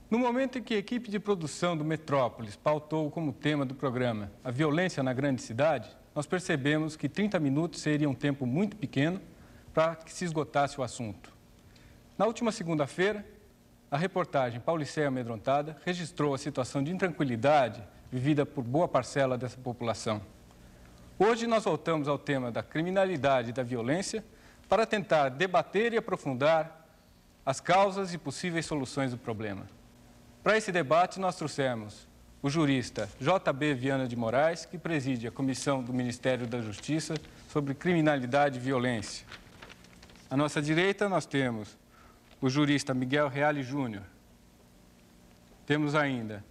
No momento em que a equipe de produção do Metrópolis pautou como tema do programa a violência na grande cidade, nós percebemos que 30 minutos seria um tempo muito pequeno para que se esgotasse o assunto. Na última segunda-feira, a reportagem Paulicéia Amedrontada registrou a situação de intranquilidade vivida por boa parcela dessa população. Hoje nós voltamos ao tema da criminalidade e da violência para tentar debater e aprofundar as causas e possíveis soluções do problema. Para esse debate, nós trouxemos o jurista J.B. Viana de Moraes, que preside a Comissão do Ministério da Justiça sobre Criminalidade e Violência. À nossa direita, nós temos o jurista Miguel Reale Júnior. Temos ainda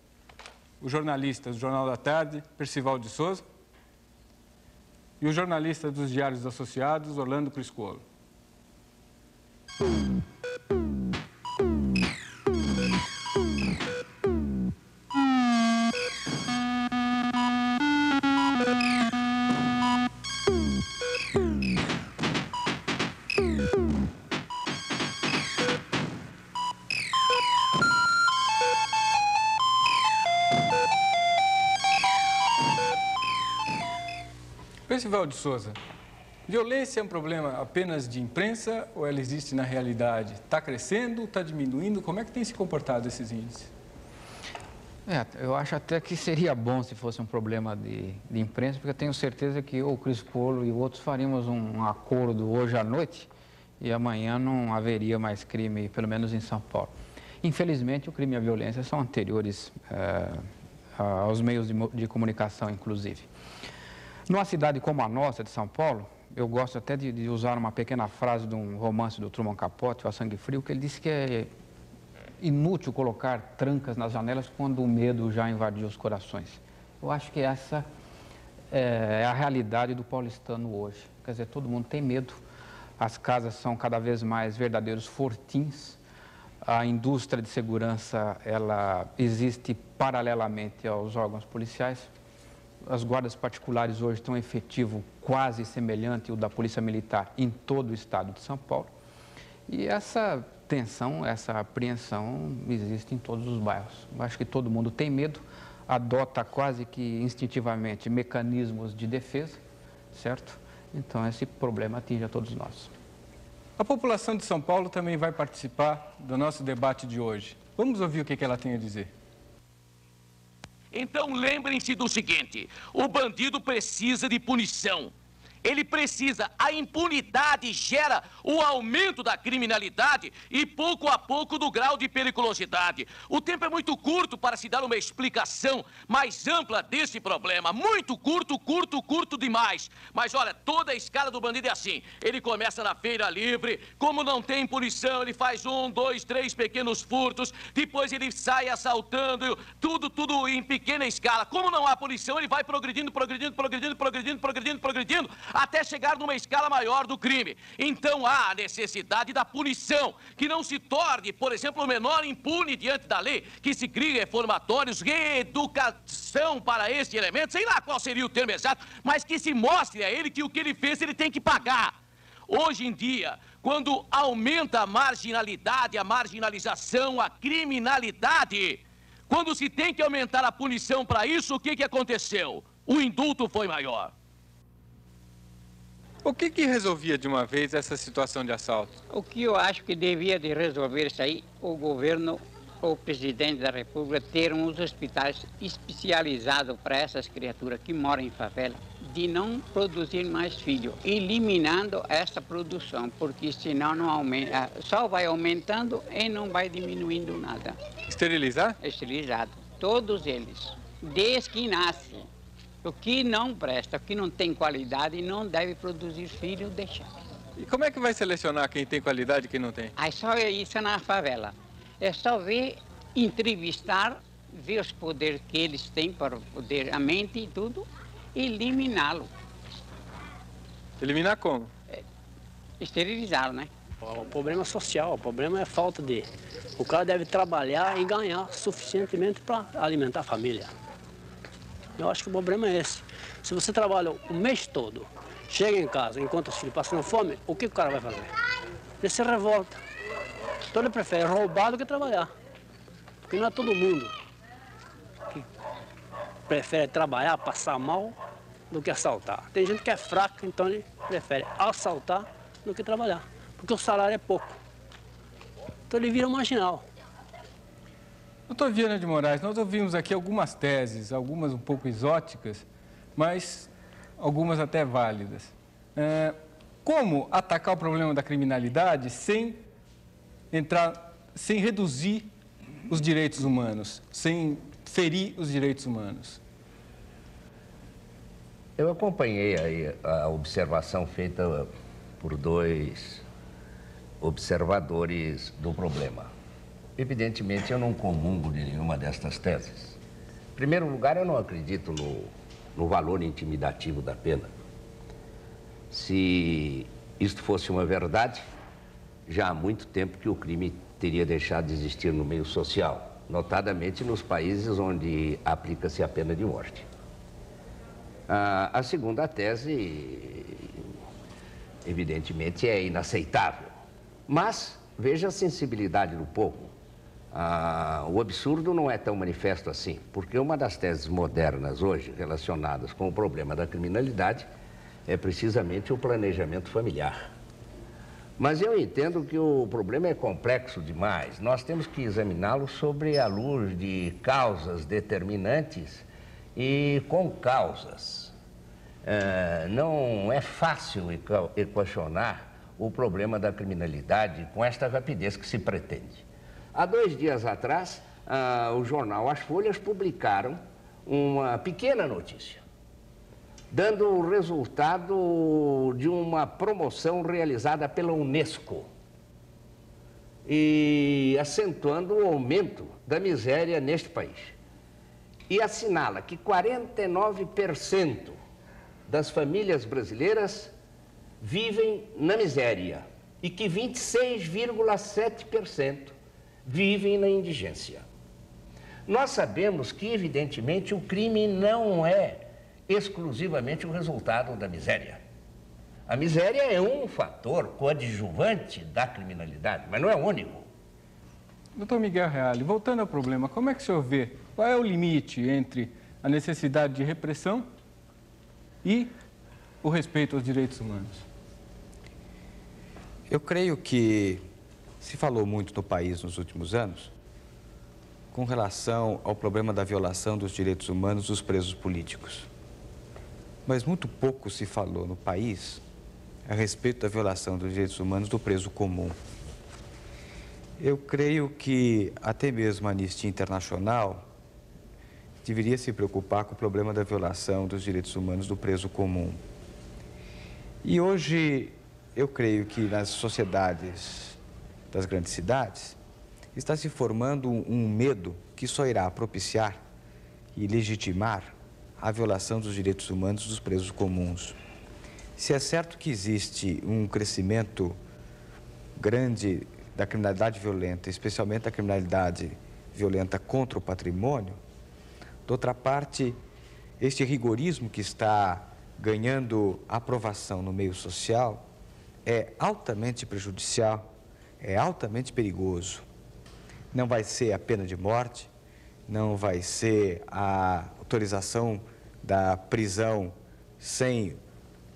o jornalista do Jornal da Tarde, Percival de Souza, e o jornalista dos Diários Associados, Orlando Criscuolo. Percival de Souza, violência é um problema apenas de imprensa ou ela existe na realidade? Está crescendo, está diminuindo? Como é que tem se comportado esses índices? Eu acho até que seria bom se fosse um problema de imprensa, porque eu tenho certeza que eu, o Criscuolo e outros faríamos um acordo hoje à noite e amanhã não haveria mais crime, pelo menos em São Paulo. Infelizmente, o crime e a violência são anteriores aos meios de comunicação, inclusive. Numa cidade como a nossa, de São Paulo, eu gosto até de usar uma pequena frase de um romance do Truman Capote, O Sangue Frio, que ele disse que é inútil colocar trancas nas janelas quando o medo já invadiu os corações. Eu acho que essa é a realidade do paulistano hoje. Quer dizer, todo mundo tem medo, as casas são cada vez mais verdadeiros fortins, a indústria de segurança, ela existe paralelamente aos órgãos policiais. As guardas particulares hoje têm um efetivo quase semelhante ao da Polícia Militar em todo o estado de São Paulo. E essa tensão, essa apreensão existe em todos os bairros. Eu acho que todo mundo tem medo, adota quase que instintivamente mecanismos de defesa, certo? Então esse problema atinge a todos nós. A população de São Paulo também vai participar do nosso debate de hoje. Vamos ouvir o que ela tem a dizer. Então lembrem-se do seguinte, o bandido precisa de punição. Ele precisa, a impunidade gera o aumento da criminalidade e pouco a pouco do grau de periculosidade. O tempo é muito curto para se dar uma explicação mais ampla desse problema. Muito curto demais. Mas olha, toda a escala do bandido é assim. Ele começa na feira livre, como não tem punição, ele faz 1, 2, 3 pequenos furtos, depois ele sai assaltando, tudo em pequena escala. Como não há punição, ele vai progredindo, até chegar numa escala maior do crime. Então há a necessidade da punição, que não se torne, por exemplo, o menor impune diante da lei, que se crie reformatórios, reeducação para este elemento, sei lá qual seria o termo exato, mas que se mostre a ele que o que ele fez ele tem que pagar. Hoje em dia, quando aumenta a marginalidade, a marginalização, a criminalidade, quando se tem que aumentar a punição para isso, o que aconteceu? O indulto foi maior. O que resolvia de uma vez essa situação de assalto? O que eu acho que devia de resolver isso aí, o governo, o presidente da República, ter uns hospitais especializados para essas criaturas que moram em favela, de não produzir mais filhos, eliminando essa produção, porque senão não aumenta, só vai aumentando e não vai diminuindo nada. Esterilizar? Esterilizado, todos eles, desde que nascem. O que não presta, o que não tem qualidade, não deve produzir filho, deixa. E como é que vai selecionar quem tem qualidade e quem não tem? Aí só isso na favela. É só ver, entrevistar, ver os poderes que eles têm para poder, a mente e tudo, e eliminá-lo. Eliminar como? Esterilizá-lo, né? O problema é social, o problema é falta de... O cara deve trabalhar e ganhar suficientemente para alimentar a família. Eu acho que o problema é esse. Se você trabalha o mês todo, chega em casa, encontra os filhos passando fome, o que o cara vai fazer? Ele se revolta. Então ele prefere roubar do que trabalhar. Porque não é todo mundo que prefere trabalhar, passar mal, do que assaltar. Tem gente que é fraca, então ele prefere assaltar do que trabalhar, porque o salário é pouco. Então ele vira marginal. Doutor Viana de Moraes, nós ouvimos aqui algumas teses, algumas um pouco exóticas, mas algumas até válidas. Como atacar o problema da criminalidade sem reduzir os direitos humanos, sem ferir os direitos humanos? Eu acompanhei aí a observação feita por dois observadores do problema. Evidentemente, eu não comungo de nenhuma destas teses. Em primeiro lugar, eu não acredito no valor intimidativo da pena. Se isto fosse uma verdade, já há muito tempo que o crime teria deixado de existir no meio social, notadamente nos países onde aplica-se a pena de morte. A segunda tese, evidentemente, é inaceitável. Mas veja a sensibilidade do povo. O absurdo não é tão manifesto assim, porque uma das teses modernas hoje relacionadas com o problema da criminalidade é precisamente o planejamento familiar. Mas eu entendo que o problema é complexo demais. Nós temos que examiná-lo sobre a luz de causas determinantes e com causas. Não é fácil equacionar o problema da criminalidade com esta rapidez que se pretende. Há 2 dias atrás, o jornal As Folhas publicaram uma pequena notícia, dando o resultado de uma promoção realizada pela Unesco e acentuando o aumento da miséria neste país. E assinala que 49% das famílias brasileiras vivem na miséria e que 26,7% vivem na indigência. Nós sabemos que, evidentemente, o crime não é exclusivamente o resultado da miséria. A miséria é um fator coadjuvante da criminalidade, mas não é o único. Doutor Miguel Reale, voltando ao problema, como é que o senhor vê? Qual é o limite entre a necessidade de repressão e o respeito aos direitos humanos? Eu creio que se falou muito no país nos últimos anos com relação ao problema da violação dos direitos humanos dos presos políticos. Mas muito pouco se falou no país a respeito da violação dos direitos humanos do preso comum. Eu creio que até mesmo a Anistia Internacional deveria se preocupar com o problema da violação dos direitos humanos do preso comum. E hoje eu creio que nas sociedades das grandes cidades, está se formando um medo que só irá propiciar e legitimar a violação dos direitos humanos dos presos comuns. Se é certo que existe um crescimento grande da criminalidade violenta, especialmente da criminalidade violenta contra o patrimônio, de outra parte, este rigorismo que está ganhando aprovação no meio social é altamente prejudicial, é altamente perigoso. Não vai ser a pena de morte, não vai ser a autorização da prisão sem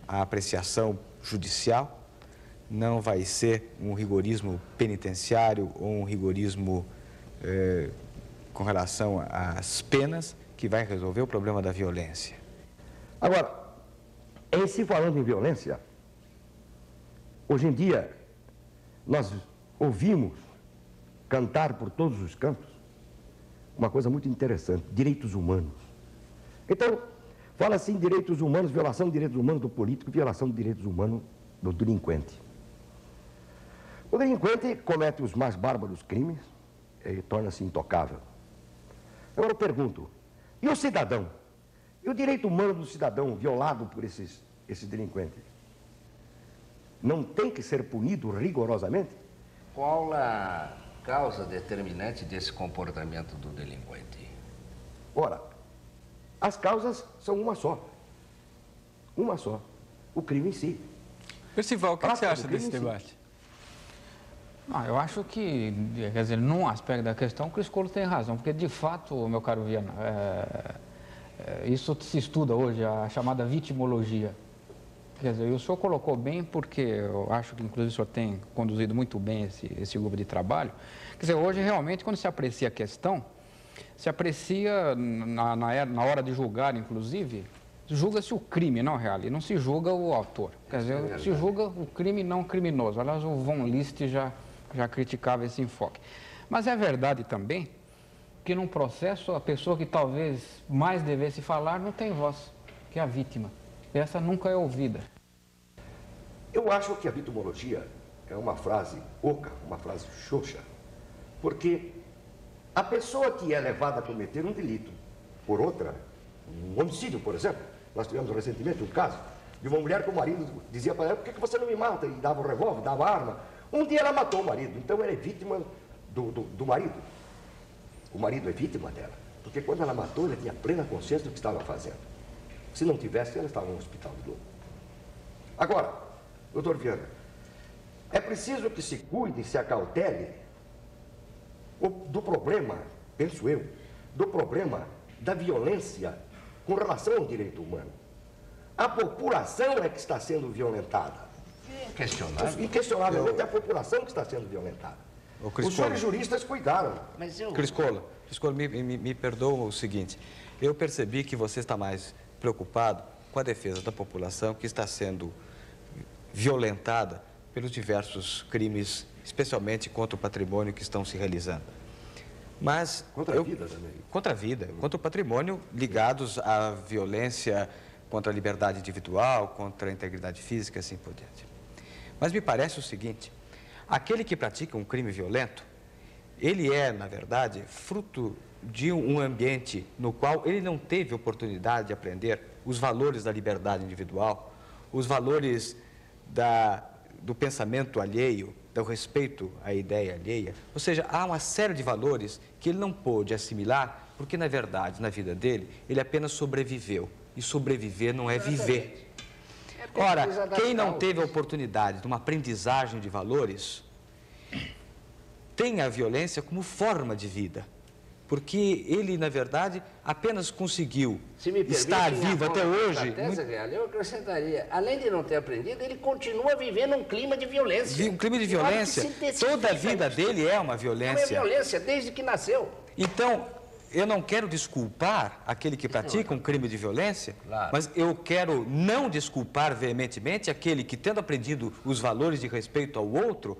a apreciação judicial, não vai ser um rigorismo penitenciário ou um rigorismo com relação às penas que vai resolver o problema da violência. Agora, em se falando em violência, hoje em dia nós ouvimos cantar por todos os cantos uma coisa muito interessante: direitos humanos. Então, fala-se em direitos humanos, violação de direitos humanos do político, violação de direitos humanos do delinquente. O delinquente comete os mais bárbaros crimes e torna-se intocável. Agora eu pergunto, e o cidadão? E o direito humano do cidadão violado por esses delinquentes? Não tem que ser punido rigorosamente? Qual a causa determinante desse comportamento do delinquente? Ora, as causas são uma só. Uma só. O crime em si. Percival, o que você acha desse debate? Não, eu acho que, quer dizer, num aspecto da questão, o Cris Coulo tem razão, porque de fato, meu caro Viana, isso se estuda hoje, a chamada vitimologia. Quer dizer, o senhor colocou bem, porque eu acho que inclusive o senhor tem conduzido muito bem esse grupo de trabalho. Quer dizer, hoje realmente quando se aprecia a questão, se aprecia na hora de julgar, inclusive, julga-se o crime, não real, e não se julga o autor. Quer dizer, se julga o crime não criminoso. Aliás, o Von List já criticava esse enfoque. Mas é verdade também que num processo a pessoa que talvez mais devesse falar não tem voz, que é a vítima. Essa nunca é ouvida. Eu acho que a vitimologia é uma frase oca, uma frase xoxa, porque a pessoa que é levada a cometer um delito por outra, um homicídio, por exemplo, nós tivemos recentemente um caso de uma mulher que o marido dizia para ela: por que você não me mata? E dava um revólver, dava arma. Um dia ela matou o marido, então ela é vítima do marido. O marido é vítima dela, porque quando ela matou, ela tinha plena consciência do que estava fazendo. Se não tivesse, ela estava no hospital de novo. Agora, doutor Viana, é preciso que se cuide, se acautele do problema, penso eu, do problema da violência com relação ao direito humano. A população é que está sendo violentada. Inquestionavelmente é a população que está sendo violentada. Os senhores juristas cuidaram. Cris Coulo, me perdoa o seguinte. Eu percebi que você está mais preocupado com a defesa da população que está sendo violentada pelos diversos crimes, especialmente contra o patrimônio que estão se realizando. Mas contra a vida também. Contra a vida, contra o patrimônio ligados à violência contra a liberdade individual, contra a integridade física e assim por diante. Mas me parece o seguinte: aquele que pratica um crime violento, ele é, na verdade, fruto de um ambiente no qual ele não teve oportunidade de aprender os valores da liberdade individual, os valores do pensamento alheio, do respeito à ideia alheia. Ou seja, há uma série de valores que ele não pôde assimilar, porque, na verdade, na vida dele, ele apenas sobreviveu. E sobreviver não é viver. Ora, quem não teve a oportunidade de uma aprendizagem de valores, tem a violência como forma de vida. Porque ele, na verdade, apenas conseguiu estar vivo até hoje. Eu acrescentaria, além de não ter aprendido, ele continua vivendo um clima de violência. Um clima de violência. Toda a vida dele é uma violência. É uma violência desde que nasceu. Então, eu não quero desculpar aquele que pratica um crime de violência, mas eu quero não desculpar veementemente aquele que, tendo aprendido os valores de respeito ao outro,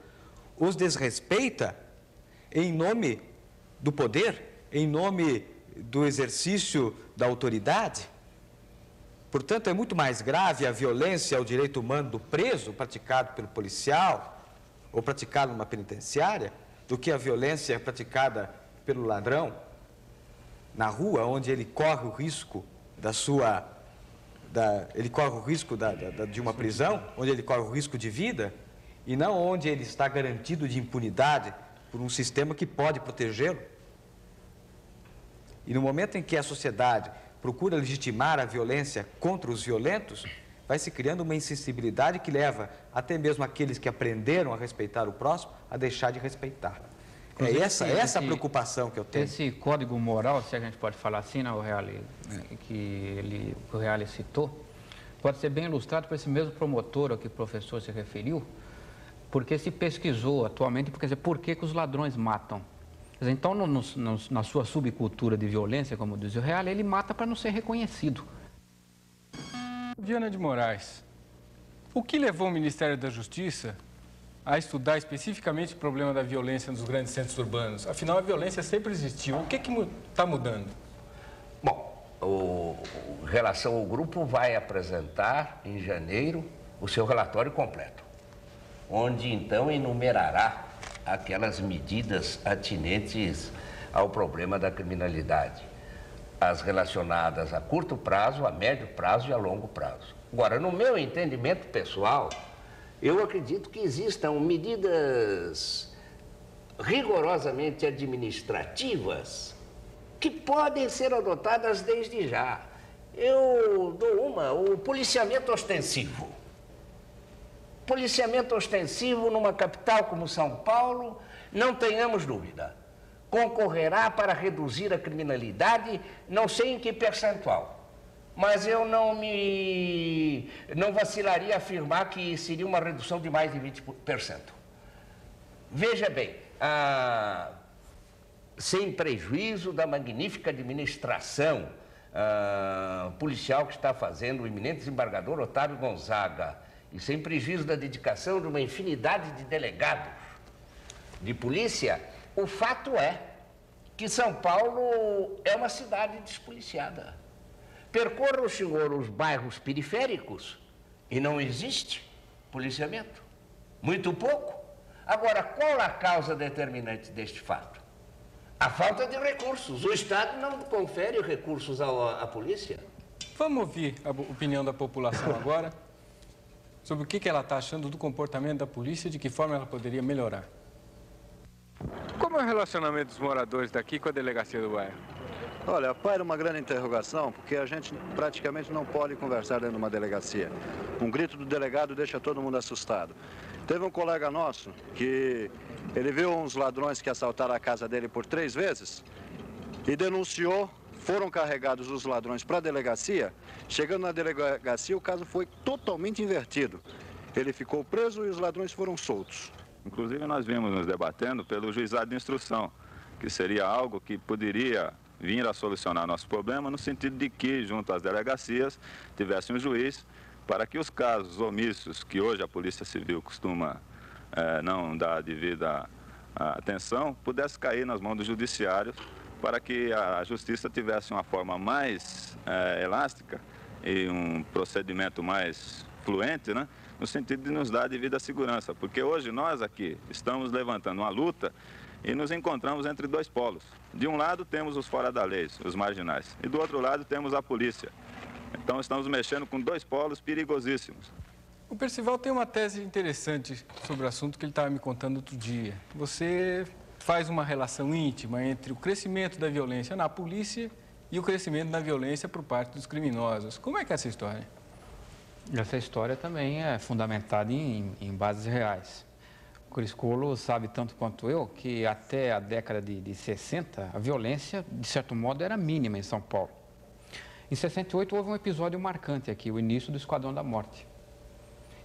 os desrespeita em nome do poder, em nome do exercício da autoridade. Portanto, é muito mais grave a violência ao direito humano do preso, praticado pelo policial, ou praticado numa penitenciária, do que a violência praticada pelo ladrão na rua, onde ele corre o risco de uma prisão, onde ele corre o risco de vida, e não onde ele está garantido de impunidade por um sistema que pode protegê-lo. E no momento em que a sociedade procura legitimar a violência contra os violentos, vai se criando uma insensibilidade que leva até mesmo aqueles que aprenderam a respeitar o próximo a deixar de respeitar. É essa a preocupação que eu tenho. Esse código moral, se a gente pode falar assim, né, o Reale citou, pode ser bem ilustrado por esse mesmo promotor a que o professor se referiu, porque se pesquisou atualmente, por que os ladrões matam. Então, na sua subcultura de violência, como diz o Reale, ele mata para não ser reconhecido. Viana de Moraes, o que levou o Ministério da Justiça a estudar especificamente o problema da violência nos grandes centros urbanos? Afinal, a violência sempre existiu. O que está mudando? Bom, em relação ao grupo, vai apresentar em janeiro o seu relatório completo, onde então enumerará aquelas medidas atinentes ao problema da criminalidade, as relacionadas a curto prazo, a médio prazo e a longo prazo. Agora, no meu entendimento pessoal, eu acredito que existam medidas rigorosamente administrativas que podem ser adotadas desde já. Eu dou o policiamento ostensivo. Policiamento ostensivo numa capital como São Paulo, não tenhamos dúvida, concorrerá para reduzir a criminalidade, não sei em que percentual, mas eu não vacilaria a afirmar que seria uma redução de mais de 20%. Veja bem, sem prejuízo da magnífica administração policial que está fazendo o eminente desembargador Otávio Gonzaga, e sem prejuízo da dedicação de uma infinidade de delegados de polícia, o fato é que São Paulo é uma cidade despoliciada. Percorra o senhor os bairros periféricos e não existe policiamento. Muito pouco. Agora, qual a causa determinante deste fato? A falta de recursos. O Estado não confere recursos à polícia. Vamos ouvir a opinião da população agora sobre o que ela está achando do comportamento da polícia e de que forma ela poderia melhorar. Como é o relacionamento dos moradores daqui com a delegacia do bairro? Olha, paira uma grande interrogação, porque a gente praticamente não pode conversar dentro de uma delegacia. Um grito do delegado deixa todo mundo assustado. Teve um colega nosso que ele viu uns ladrões que assaltaram a casa dele por 3 vezes e denunciou. Foram carregados os ladrões para a delegacia. Chegando na delegacia, o caso foi totalmente invertido. Ele ficou preso e os ladrões foram soltos. Inclusive, nós vimos nos debatendo pelo juizado de instrução, que seria algo que poderia vir a solucionar nosso problema, no sentido de que, junto às delegacias, tivesse um juiz para que os casos omissos que hoje a Polícia Civil costuma não dar devida atenção, pudesse cair nas mãos do judiciário, para que a justiça tivesse uma forma mais elástica e um procedimento mais fluente, né? No sentido de nos dar a devida segurança. Porque hoje nós aqui estamos levantando uma luta e nos encontramos entre 2 polos. De um lado temos os fora da lei, os marginais, e do outro lado temos a polícia. Então estamos mexendo com 2 polos perigosíssimos. O Percival tem uma tese interessante sobre o assunto que ele estava me contando outro dia. Você faz uma relação íntima entre o crescimento da violência na polícia e o crescimento da violência por parte dos criminosos. Como é que é essa história? Essa história também é fundamentada em bases reais. O Cris Colo sabe tanto quanto eu que até a década de 60, a violência, de certo modo, era mínima em São Paulo. Em 68 houve um episódio marcante aqui, o início do Esquadrão da Morte.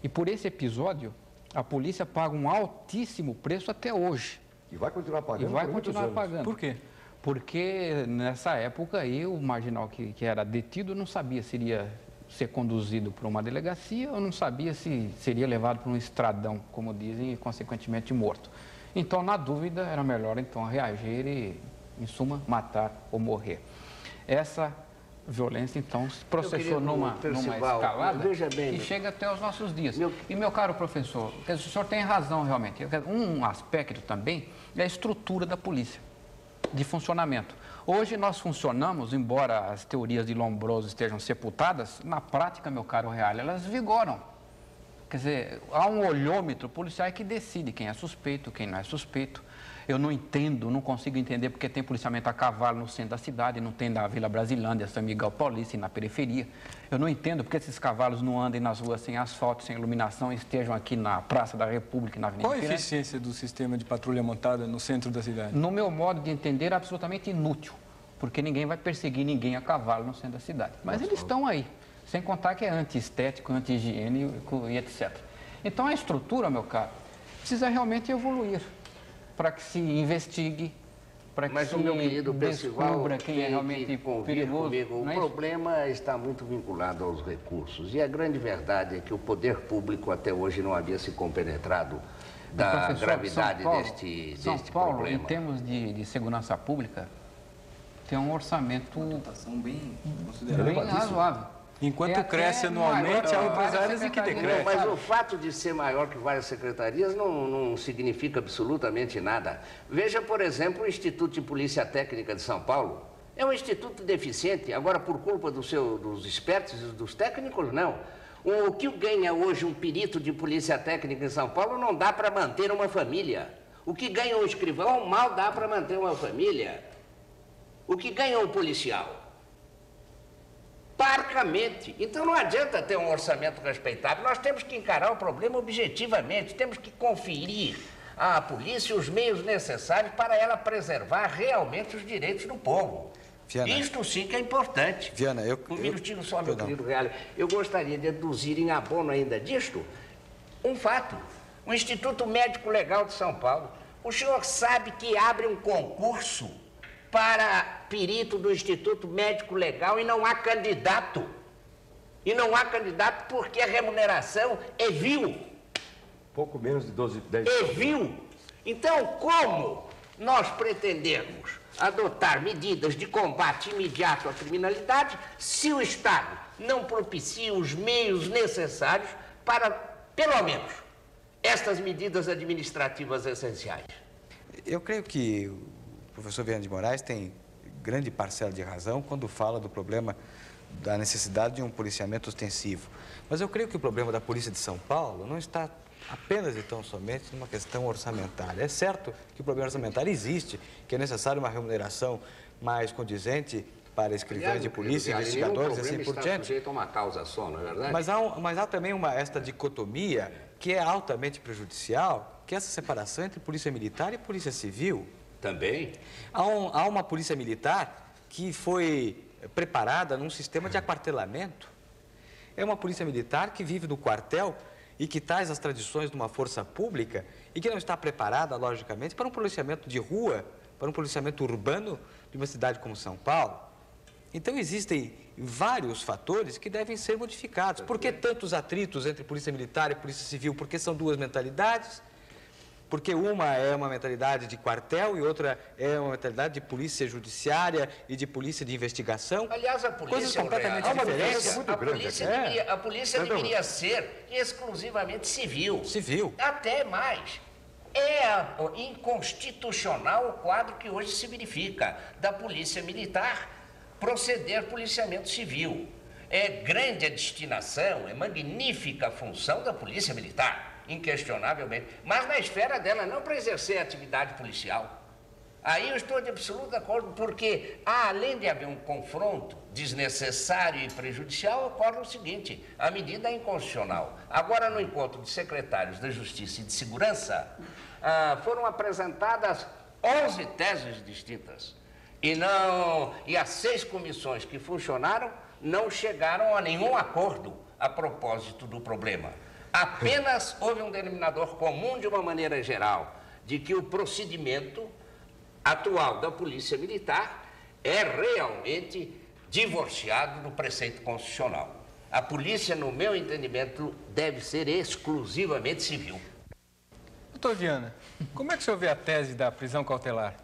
E por esse episódio, a polícia paga um altíssimo preço até hoje. E vai continuar pagando. E vai continuar pagando. Por quê? Porque nessa época aí o marginal que era detido não sabia se iria ser conduzido para uma delegacia ou não sabia se seria levado para um estradão, como dizem, e consequentemente morto. Então, na dúvida, era melhor então reagir e, em suma, matar ou morrer. Essa violência, então, se processou numa escalada que chega até os nossos dias. E, meu caro professor, o senhor tem razão, realmente. Um aspecto também é a estrutura da polícia, de funcionamento. Hoje nós funcionamos, embora as teorias de Lombroso estejam sepultadas, na prática, meu caro Real, elas vigoram. Quer dizer, há um olhômetro policial que decide quem é suspeito, quem não é suspeito. Eu não entendo, não consigo entender porque tem policiamento a cavalo no centro da cidade, não tem na Vila Brasilândia, São Miguel Paulista e na periferia. Eu não entendo porque esses cavalos não andem nas ruas sem asfalto, sem iluminação, estejam aqui na Praça da República, na Avenida Qual a eficiência do sistema de patrulha montada no centro da cidade? No meu modo de entender, é absolutamente inútil, porque ninguém vai perseguir ninguém a cavalo no centro da cidade. Mas eles estão aí, sem contar que é anti-estético, anti-higiene e etc. Então a estrutura, meu caro, precisa realmente evoluir para que se investigue, para que se descubra quem é realmente perigoso. O problema está muito vinculado aos recursos. E a grande verdade é que o poder público até hoje não havia se compenetrado da gravidade deste São Paulo, problema. Em termos de segurança pública, tem um orçamento bem razoável. Enquanto cresce anualmente, há outras áreas em que decresce. Mas o fato de ser maior que várias secretarias não significa absolutamente nada. Veja, por exemplo, o Instituto de Polícia Técnica de São Paulo. É um instituto deficiente, agora por culpa dos espertos e dos técnicos, não. O que ganha hoje um perito de polícia técnica em São Paulo não dá para manter uma família. O que ganha um escrivão mal dá para manter uma família. O que ganha um policial? Parca francamente. Então não adianta ter um orçamento respeitável, nós temos que encarar o problema objetivamente, temos que conferir à polícia os meios necessários para ela preservar realmente os direitos do povo. Viana, isto sim que é importante. Viana, Um minutinho só, meu querido Reale. Eu gostaria de deduzir em abono ainda disto um fato. O Instituto Médico Legal de São Paulo, o senhor sabe que abre um concurso para perito do Instituto Médico Legal e não há candidato. E não há candidato porque a remuneração é vil. Pouco menos de 10. É vil. Então, como nós pretendemos adotar medidas de combate imediato à criminalidade se o Estado não propicia os meios necessários para, pelo menos, estas medidas administrativas essenciais? Eu creio que o professor Viana de Moraes tem grande parcela de razão quando fala do problema da necessidade de um policiamento ostensivo. Mas eu creio que o problema da Polícia de São Paulo não está apenas e tão somente numa questão orçamentária. É certo que o problema orçamentário existe, que é necessário uma remuneração mais condizente para escrivães de polícia, investigadores e assim por diante. Sujeito a uma causa só, não é verdade? Mas há também esta dicotomia que é altamente prejudicial, que é essa separação entre polícia militar e polícia civil. Também. Há uma polícia militar que foi preparada num sistema de aquartelamento. É uma polícia militar que vive no quartel e que traz as tradições de uma força pública e que não está preparada, logicamente, para um policiamento de rua, para um policiamento urbano de uma cidade como São Paulo. Então, existem vários fatores que devem ser modificados. Por que tantos atritos entre polícia militar e polícia civil? Porque são duas mentalidades. Porque uma é uma mentalidade de quartel e outra é uma mentalidade de polícia judiciária e de polícia de investigação. Aliás, a polícia coisas completamente diferentes. A polícia deveria ser exclusivamente civil. Civil. Até mais. É inconstitucional o quadro que hoje se verifica da polícia militar proceder policiamento civil. É grande a destinação, é magnífica a função da polícia militar, inquestionavelmente, mas na esfera dela, não para exercer atividade policial. Aí eu estou de absoluto acordo, porque além de haver um confronto desnecessário e prejudicial, ocorre o seguinte: a medida é inconstitucional. Agora, no encontro de secretários da Justiça e de Segurança, foram apresentadas 11 teses distintas. E as 6 comissões que funcionaram não chegaram a nenhum acordo a propósito do problema. Apenas houve um denominador comum de uma maneira geral, de que o procedimento atual da Polícia Militar é realmente divorciado do preceito constitucional. A polícia, no meu entendimento, deve ser exclusivamente civil. Doutor Viana, como é que o senhor vê a tese da prisão cautelar?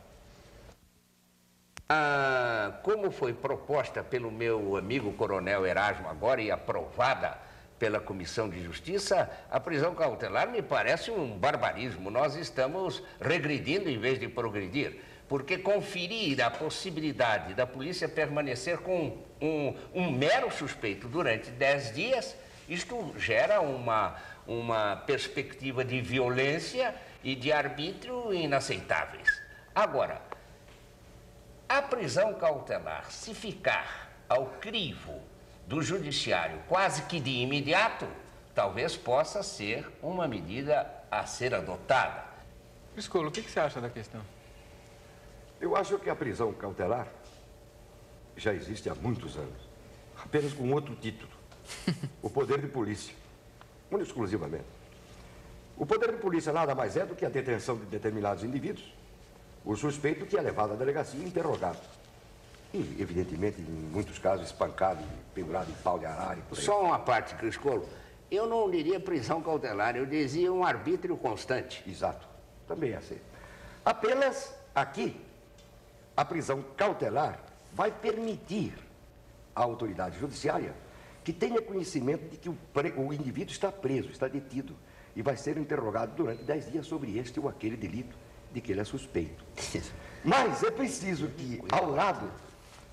Como foi proposta pelo meu amigo Coronel Erasmo agora e aprovada pela Comissão de Justiça, a prisão cautelar me parece um barbarismo. Nós estamos regredindo em vez de progredir, porque conferir a possibilidade da polícia permanecer com um mero suspeito durante 10 dias, isto gera uma perspectiva de violência e de arbítrio inaceitáveis. Agora, a prisão cautelar, se ficar ao crivo do judiciário quase que de imediato, talvez possa ser uma medida a ser adotada. Piscolo, o que você acha da questão? Eu acho que a prisão cautelar já existe há muitos anos, apenas com outro título: o poder de polícia, único exclusivamente. O poder de polícia nada mais é do que a detenção de determinados indivíduos, o suspeito que é levado à delegacia e interrogado. E, evidentemente, em muitos casos, espancado, pendurado em pau de arara. Só uma parte, Criscolo. Eu não diria prisão cautelar, eu dizia um arbítrio constante. Exato. Também é assim. Apenas aqui, a prisão cautelar vai permitir à autoridade judiciária que tenha conhecimento de que o indivíduo está preso, está detido, e vai ser interrogado durante 10 dias sobre este ou aquele delito de que ele é suspeito. Mas é preciso que, ao lado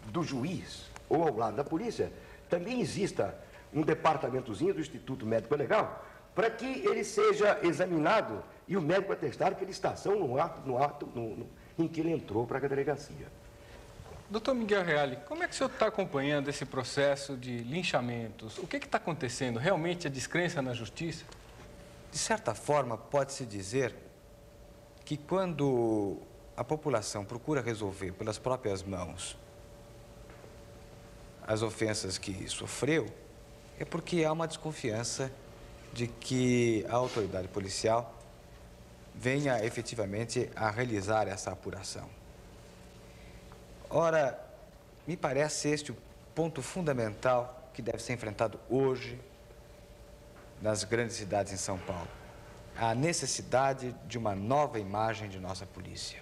do juiz ou ao lado da polícia, também exista um departamentozinho do Instituto Médico Legal para que ele seja examinado e o médico atestar que ele está são no ato em que ele entrou para a delegacia. Doutor Miguel Reale, como é que o senhor está acompanhando esse processo de linchamentos? O que está acontecendo? Realmente a descrença na justiça? De certa forma, pode-se dizer que quando a população procura resolver pelas próprias mãos as ofensas que sofreu, é porque há uma desconfiança de que a autoridade policial venha efetivamente a realizar essa apuração. Ora, me parece este o ponto fundamental que deve ser enfrentado hoje nas grandes cidades em São Paulo. A necessidade de uma nova imagem de nossa polícia.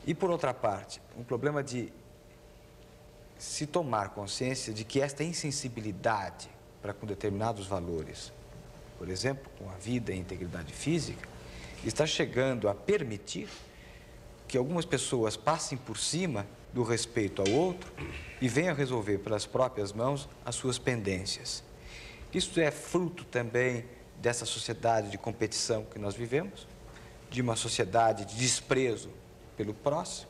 E, por outra parte, um problema de se tomar consciência de que esta insensibilidade para com determinados valores, por exemplo, com a vida e a integridade física, está chegando a permitir que algumas pessoas passem por cima do respeito ao outro e venham resolver pelas próprias mãos as suas pendências. Isso é fruto também dessa sociedade de competição que nós vivemos, de uma sociedade de desprezo pelo próximo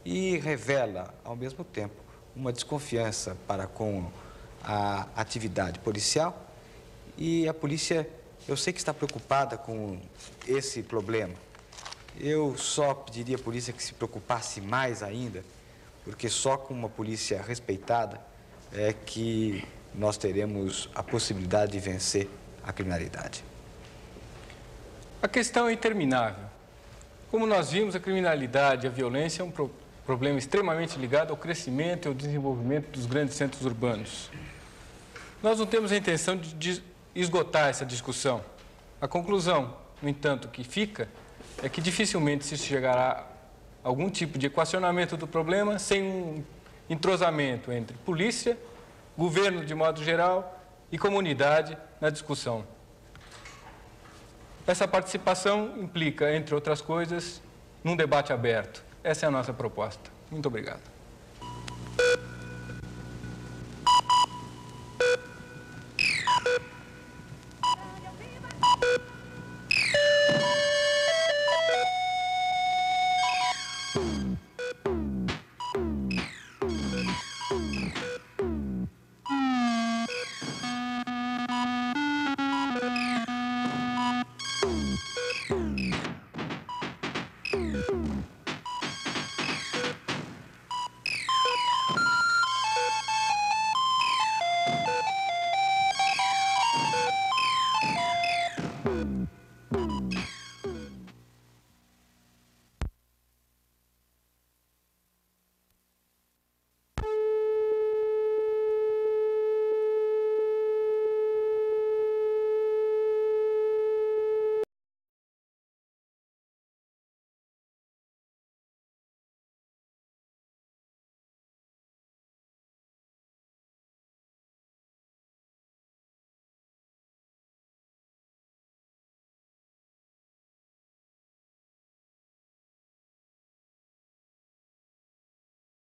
e revela, ao mesmo tempo, uma desconfiança para com a atividade policial. E a polícia, eu sei que está preocupada com esse problema. Eu só pediria à polícia que se preocupasse mais ainda, porque só com uma polícia respeitada é que nós teremos a possibilidade de vencer a criminalidade. A questão é interminável. Como nós vimos, a criminalidade e a violência é um problema extremamente ligado ao crescimento e ao desenvolvimento dos grandes centros urbanos. Nós não temos a intenção de esgotar essa discussão. A conclusão, no entanto, que fica é que dificilmente se chegará a algum tipo de equacionamento do problema sem um entrosamento entre polícia, governo de modo geral e comunidade na discussão. Essa participação implica, entre outras coisas, num debate aberto. Essa é a nossa proposta. Muito obrigado.